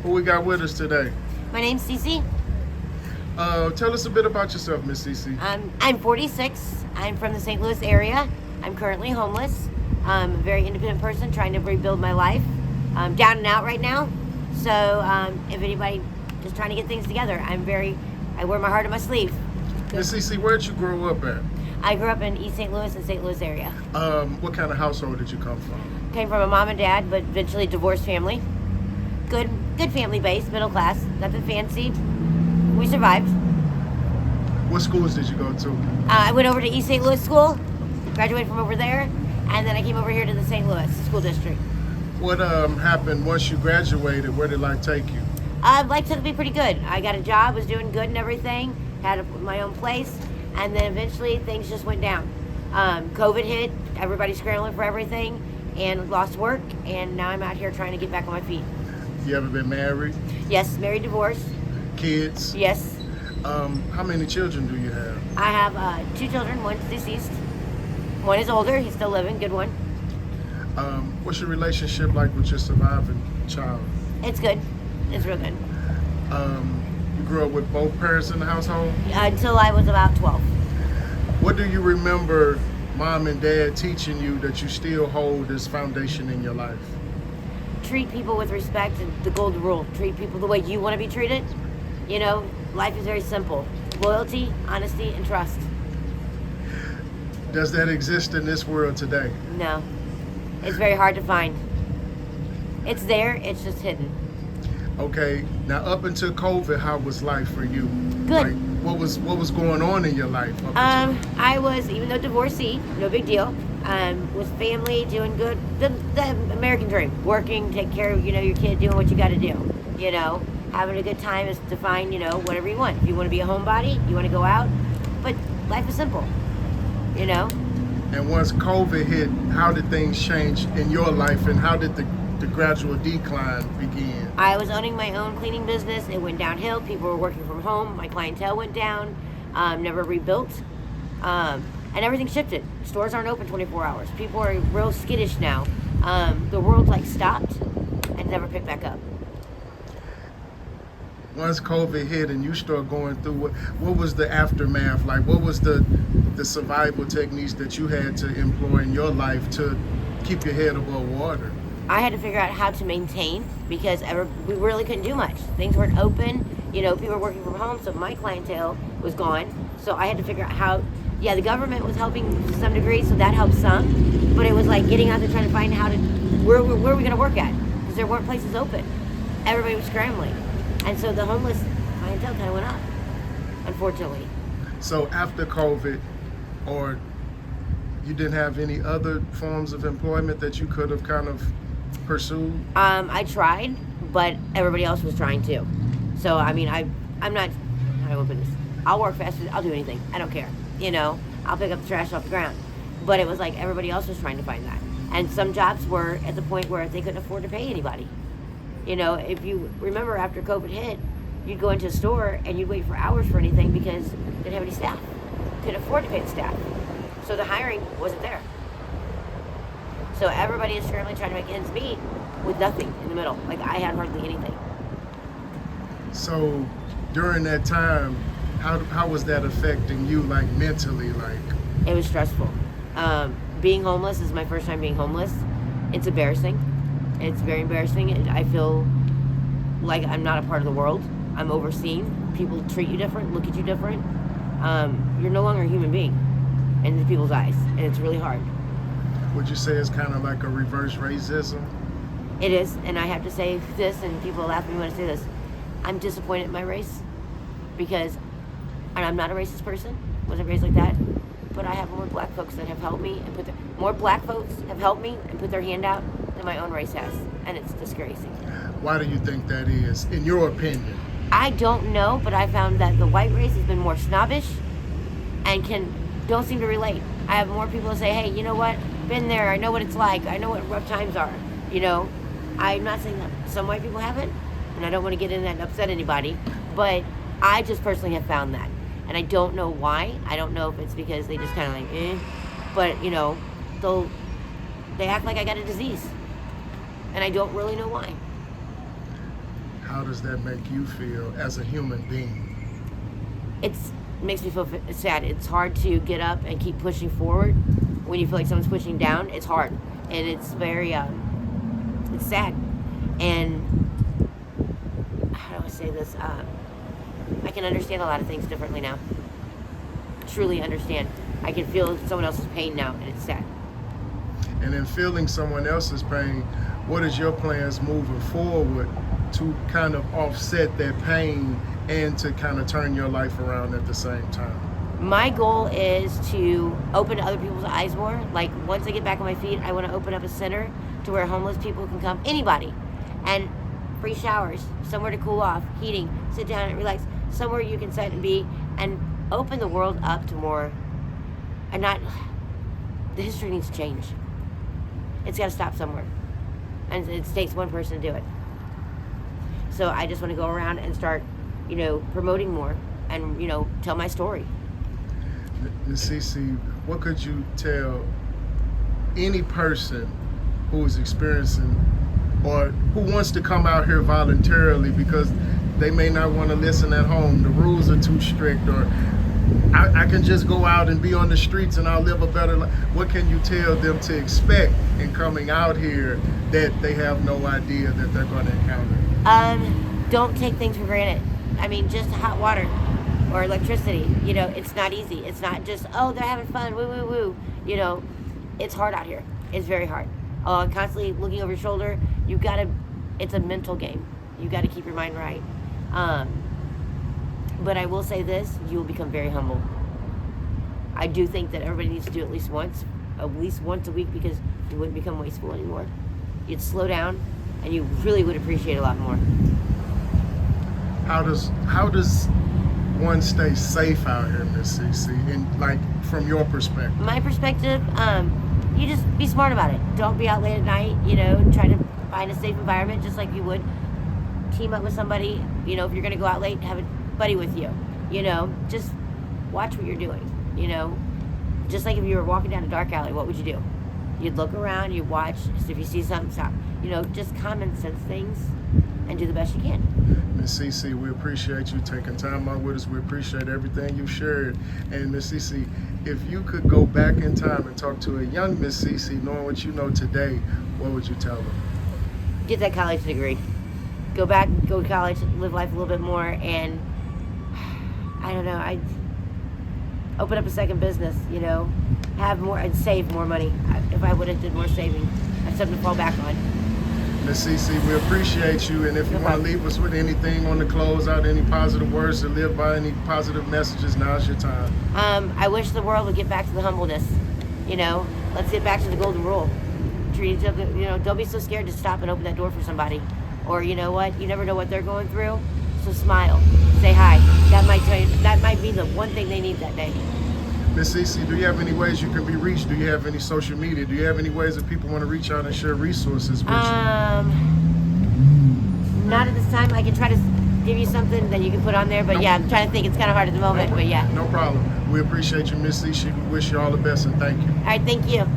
Who we got with us today? My name's Cece. Tell us a bit about yourself, Miss Cece. I'm 46. I'm from the St. Louis area. I'm currently homeless. I'm a very independent person trying to rebuild my life. I'm down and out right now. So if anybody is trying to get things together, I wear my heart on my sleeve. Miss Cece, where'd you grow up at? I grew up in East St. Louis and St. Louis area. What kind of household did you come from? Came from a mom and dad, but eventually divorced family. Good family base, middle class, nothing fancy. We survived. What schools did you go to? I went over to East St. Louis School, graduated from over there, and then I came over here to the St. Louis School District. What happened once you graduated? Where did life take you? Life took me pretty good. I got a job, was doing good and everything, had my own place, and then eventually things just went down. COVID hit, everybody scrambling for everything, and lost work, and now I'm out here trying to get back on my feet. You ever been married? Yes, married, divorced. Kids? Yes. How many children do you have? I have 2 children. One's deceased. One is older. He's still living. Good one. What's your relationship like with your surviving child? It's good. It's real good. You grew up with both parents in the household? Until I was about 12. What do you remember mom and dad teaching you that you still hold as foundation in your life? Treat people with respect and the golden rule. Treat people the way you want to be treated. You know, life is very simple. Loyalty, honesty, and trust. Does that exist in this world today? No. It's very hard to find. It's there, it's just hidden. Okay, now up until COVID, how was life for you? Good. Like, what was going on in your life? I was, even though divorcee, no big deal. With family, doing good. The American dream. Working, take care of, your kid, doing what you got to do. Having a good time is to find, whatever you want. If you want to be a homebody, you want to go out. But life is simple, And once COVID hit, how did things change in your life, and how did the gradual decline begin? I was owning my own cleaning business. It went downhill. People were working from home. My clientele went down. Never rebuilt. And everything shifted. Stores aren't open 24 hours. People are real skittish now. The world stopped and never picked back up. Once COVID hit and you start going through, what was the aftermath like? What was the survival techniques that you had to employ in your life to keep your head above water? I had to figure out how to maintain because we really couldn't do much. Things weren't open. People were working from home, so my clientele was gone. So I had to figure out how. Yeah, the government was helping to some degree, so that helped some. But it was like getting out there trying to find where are we going to work at? Because there weren't places open. Everybody was scrambling. And so the homeless clientele kind of went up, unfortunately. So after COVID, or you didn't have any other forms of employment that you could have kind of pursued? I tried, but everybody else was trying too. So, I'm not, how do I open this? I'll work fast, I'll do anything. I don't care. I'll pick up the trash off the ground. But it was like everybody else was trying to find that. And some jobs were at the point where they couldn't afford to pay anybody. If you remember after COVID hit, you'd go into a store and you'd wait for hours for anything because they didn't have any staff. Couldn't afford to pay the staff. So the hiring wasn't there. So everybody is currently trying to make ends meet with nothing in the middle. Like I had hardly anything. So during that time, how was that affecting you, like mentally? Like it was stressful. Being homeless is my first time being homeless. It's embarrassing. It's very embarrassing. I feel like I'm not a part of the world. I'm overseen. People treat you different, look at you different. You're no longer a human being in people's eyes, and it's really hard. Would you say it's kind of like a reverse racism? It is, and I have to say this, and people laugh at me when I say this. I'm disappointed in my race because, and I'm not a racist person, wasn't raised like that, but I have more black folks that have helped me and more black folks have helped me and put their hand out than my own race has, and it's disgracing. Why do you think that is, in your opinion? I don't know, but I found that the white race has been more snobbish and don't seem to relate. I have more people that say, hey, you know what? Been there. I know what it's like. I know what rough times are. I'm not saying that some white people haven't, and I don't want to get in that and upset anybody, but I just personally have found that. And I don't know why. I don't know if it's because they just kind of but, they act like I got a disease. And I don't really know why. How does that make you feel as a human being? It makes me feel sad. It's hard to get up and keep pushing forward when you feel like someone's pushing down. It's hard, and it's very it's sad. And how do I say this? I can understand a lot of things differently now. Truly understand. I can feel someone else's pain now, and it's sad. And in feeling someone else's pain, what is your plans moving forward to kind of offset that pain and to kind of turn your life around at the same time? My goal is to open other people's eyes more. Like, once I get back on my feet, I want to open up a center to where homeless people can come, anybody, and free showers, somewhere to cool off, heating, sit down and relax, somewhere you can sit and be, and open the world up to more. And not, the history needs to change. It's got to stop somewhere, and it takes one person to do it. So I just want to go around and start, promoting more, and tell my story. Ms. Cece, what could you tell any person who is experiencing or who wants to come out here voluntarily because they may not want to listen at home, the rules are too strict, or I can just go out and be on the streets and I'll live a better life? What can you tell them to expect in coming out here that they have no idea that they're going to encounter? Don't take things for granted. I mean, just hot water or electricity, it's not easy. It's not just, oh, they're having fun, woo, woo, woo. It's hard out here. It's very hard. Constantly looking over your shoulder. It's a mental game. You got to keep your mind right. But I will say this, you will become very humble. I do think that everybody needs to do it at least once a week, because you wouldn't become wasteful anymore. You'd slow down, and you really would appreciate a lot more. How does one stay safe out here, Miss Cece, and like from your perspective? My perspective, you just be smart about it. Don't be out late at night, try to find a safe environment just like you would. Team up with somebody, if you're going to go out late, have a buddy with you, just watch what you're doing, just like if you were walking down a dark alley, what would you do? You'd look around, you'd watch, so if you see something, stop, just common sense things, and do the best you can. Miss Cece, we appreciate you taking time out with us. We appreciate everything you shared. And Miss Cece, if you could go back in time and talk to a young Miss Cece, knowing what you know today, what would you tell her? Get that college degree. Go back, go to college, live life a little bit more, and I don't know, I'd open up a second business, have more and save more money. If I would have did more saving, I have something to fall back on. Miss Cece, we appreciate you, and if you want to leave us with anything on the close out, any positive words to live by, any positive messages, now's your time. I wish the world would get back to the humbleness. Let's get back to the golden rule. Treat each other, don't be so scared to stop and open that door for somebody. Or you know what? You never know what they're going through. So smile, say hi. That might be the one thing they need that day. Miss Cece, do you have any ways you can be reached? Do you have any social media? Do you have any ways that people want to reach out and share resources with you? Not at this time. I can try to give you something that you can put on there, but yeah, I'm trying to think. It's kind of hard at the moment, but yeah. No problem. We appreciate you, Miss Cece. We wish you all the best, and thank you. All right, thank you.